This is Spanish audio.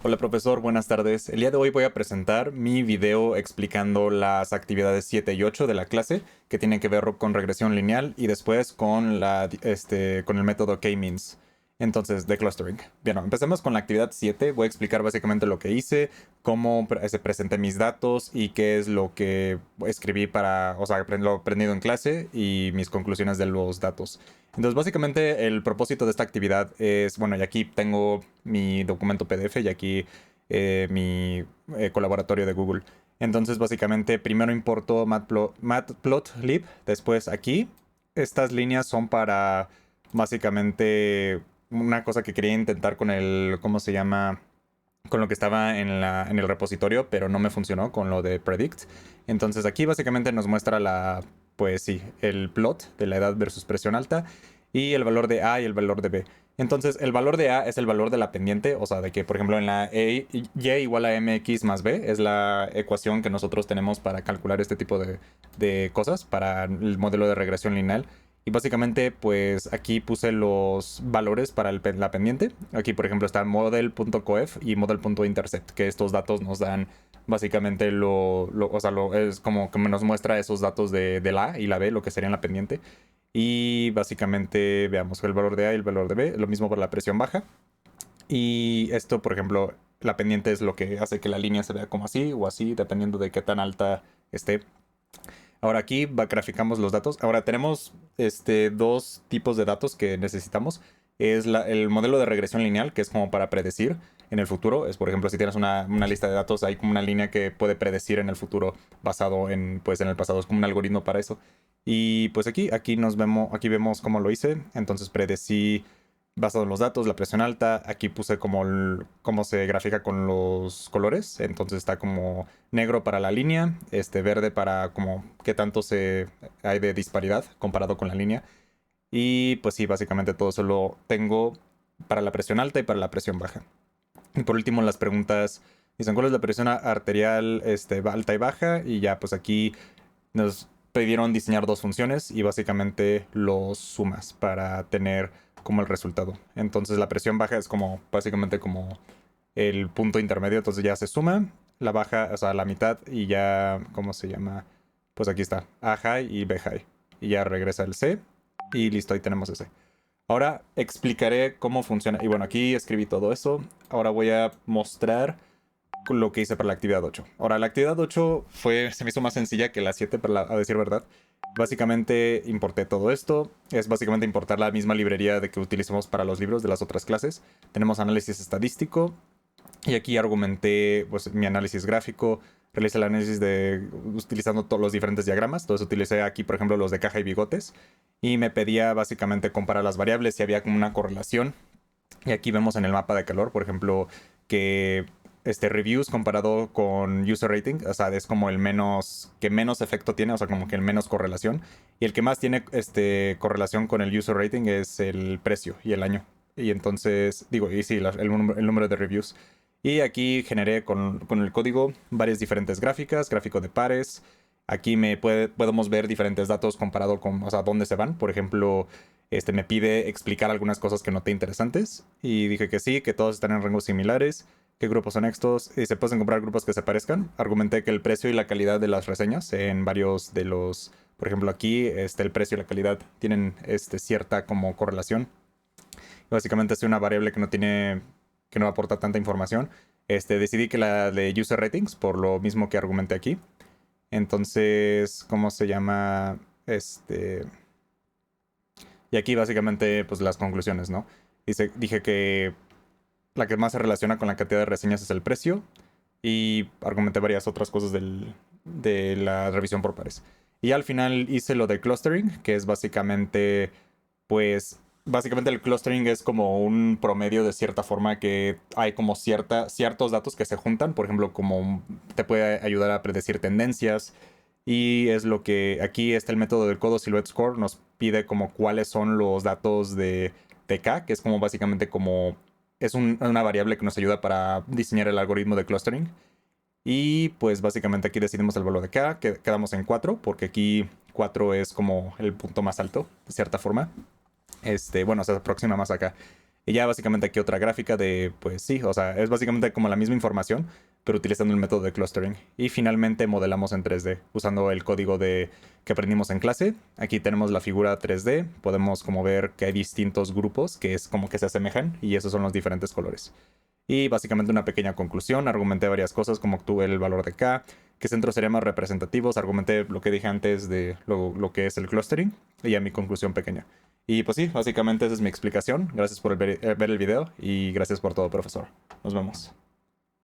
Hola profesor, buenas tardes. El día de hoy voy a presentar mi video explicando las actividades 7 y 8 de la clase que tienen que ver con regresión lineal y después con con el método K-means. Entonces, de clustering. Bien, empecemos con la actividad 7. Voy a explicar básicamente lo que hice, cómo presenté mis datos y qué es lo que escribí o sea, lo aprendido en clase y mis conclusiones de los datos. Entonces, básicamente el propósito de esta actividad es, bueno, y aquí tengo mi documento PDF y aquí mi colaboratorio de Google. Entonces, básicamente, primero importo Matplotlib, después aquí. Estas líneas son para, básicamente, una cosa que quería intentar con ¿cómo se llama? Con lo que estaba en el repositorio, pero no me funcionó con lo de predict. Entonces aquí básicamente nos muestra pues sí, el plot de la edad versus presión alta y el valor de A y el valor de B. Entonces el valor de A es el valor de la pendiente, o sea, de que por ejemplo en la Y igual a MX más B es la ecuación que nosotros tenemos para calcular este tipo de cosas para el modelo de regresión lineal. Y básicamente, pues aquí puse los valores para la pendiente. Aquí, por ejemplo, está model.coef y model.intercept, que estos datos nos dan básicamente o sea, es como que nos muestra esos datos de la A y la B, lo que sería en la pendiente. Y básicamente, veamos el valor de A y el valor de B, lo mismo para la presión baja. Y esto, por ejemplo, la pendiente es lo que hace que la línea se vea como así o así, dependiendo de qué tan alta esté. Ahora aquí graficamos los datos. Ahora tenemos dos tipos de datos que necesitamos. Es el modelo de regresión lineal, que es como para predecir en el futuro. Es, por ejemplo, si tienes una lista de datos, hay como una línea que puede predecir en el futuro basado pues, en el pasado. Es como un algoritmo para eso. Y pues aquí vemos cómo lo hice. Entonces predecí basado en los datos, la presión alta. Aquí puse como cómo se grafica con los colores. Entonces está como negro para la línea, verde para como qué tanto hay de disparidad comparado con la línea. Y pues sí, básicamente todo eso lo tengo para la presión alta y para la presión baja. Y por último, las preguntas dicen cuál es la presión arterial alta y baja. Y ya, pues aquí nos pidieron diseñar dos funciones y básicamente los sumas para tener como el resultado. Entonces la presión baja es como básicamente como el punto intermedio, entonces ya se suma la baja, o sea, la mitad y ya, ¿cómo se llama? Pues aquí está, A high y B high. Y ya regresa el C y listo, ahí tenemos ese. Ahora explicaré cómo funciona. Y bueno, aquí escribí todo eso. Ahora voy a mostrar lo que hice para la actividad 8. Ahora, la actividad 8 se me hizo más sencilla que la 7, a decir verdad. Básicamente importé todo esto. Es básicamente importar la misma librería de que utilizamos para los libros de las otras clases. Tenemos análisis estadístico. Y aquí argumenté pues, mi análisis gráfico. Realicé el análisis utilizando todos los diferentes diagramas. Entonces utilicé aquí, por ejemplo, los de caja y bigotes. Y me pedía básicamente comparar las variables si había como una correlación. Y aquí vemos en el mapa de calor, por ejemplo, que reviews comparado con user rating, o sea, es como que menos efecto tiene, o sea, como que el menos correlación. Y el que más tiene correlación con el user rating es el precio y el año. Y entonces, digo, y sí, el número de reviews. Y aquí generé con el código varias diferentes gráficas, gráfico de pares. Aquí podemos ver diferentes datos comparado con, o sea, dónde se van. Por ejemplo, me pide explicar algunas cosas que noté interesantes. Y dije que sí, que todos están en rangos similares. ¿Qué grupos son estos? Y se pueden comprar grupos que se parezcan. Argumenté que el precio y la calidad de las reseñas en varios de los... Por ejemplo, aquí el precio y la calidad tienen cierta como correlación. Básicamente es una variable que no aporta tanta información. Decidí que la de user ratings, por lo mismo que argumenté aquí. Entonces, ¿cómo se llama? Y aquí básicamente, pues las conclusiones, ¿no? Dije que la que más se relaciona con la cantidad de reseñas es el precio. Y argumenté varias otras cosas de la revisión por pares. Y al final hice lo de clustering, que es pues, básicamente el clustering es como un promedio de cierta forma que hay como ciertos datos que se juntan. Por ejemplo, te puede ayudar a predecir tendencias. Y es lo que aquí está el método del Codo Silhouette Score. Nos pide como cuáles son los datos de K, que es como básicamente como es una variable que nos ayuda para diseñar el algoritmo de clustering. Y pues básicamente aquí decidimos el valor de K, que quedamos en 4, porque aquí 4 es como el punto más alto, de cierta forma. Bueno, se aproxima más acá. Y ya básicamente aquí otra gráfica de, pues sí, o sea, es básicamente como la misma información, pero utilizando el método de clustering. Y finalmente modelamos en 3D, usando el código que aprendimos en clase. Aquí tenemos la figura 3D, podemos como ver que hay distintos grupos que es como que se asemejan, y esos son los diferentes colores. Y básicamente una pequeña conclusión, argumenté varias cosas como obtuve el valor de K, qué centros serían más representativos, argumenté lo que dije antes de lo que es el clustering, y ya mi conclusión pequeña. Y pues sí, básicamente esa es mi explicación. Gracias por ver el video y gracias por todo, profesor. Nos vemos.